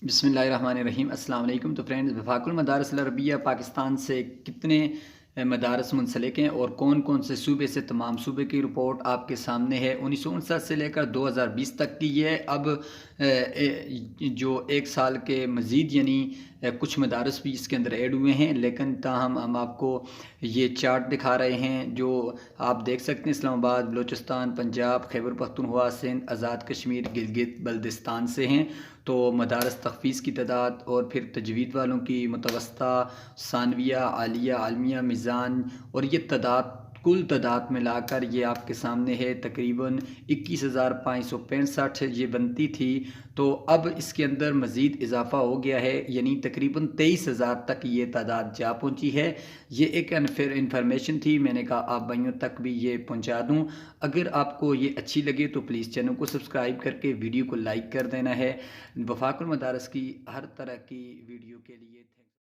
بسم اللہ الرحمن الرحیم۔ السلام علیکم۔ تو فرینڈز، وفاق المدارس العربیہ پاکستان سے کتنے مدارس منسلک ہیں اور کون کون سے صوبے سے، تمام صوبے کی رپورٹ آپ کے سامنے ہے۔ 1959 سے لے کر 2020 تک کی ہے۔ اب جو ایک سال کے مزید یعنی کچھ مدارس بھی اس کے اندر ایڈ ہوئے ہیں، لیکن تاہم ہم آپ کو یہ چارٹ دکھا رہے ہیں جو آپ دیکھ سکتے ہیں۔ اسلام آباد، بلوچستان، پنجاب، خیبر پختونخوا، سندھ، آزاد کشمیر، گلگت بلتستان سے ہیں۔ تو مدارس تخفیض کی تعداد اور پھر تجوید والوں کی متوسطہ، ثانویہ، عالیہ، عالمیہ، میزان، اور یہ تعداد کل تعداد ملا کر یہ آپ کے سامنے ہے۔ تقریباً 21,565 یہ بنتی تھی، تو اب اس کے اندر مزید اضافہ ہو گیا ہے، یعنی تقریباً 23,000 تک یہ تعداد جا پہنچی ہے۔ یہ ایک انفارمیشن تھی، میں نے کہا آپ بھائیوں تک بھی یہ پہنچا دوں۔ اگر آپ کو یہ اچھی لگے تو پلیز چینل کو سبسکرائب کر کے ویڈیو کو لائک کر دینا ہے۔ وفاق المدارس کی ہر طرح کی ویڈیو کے لیے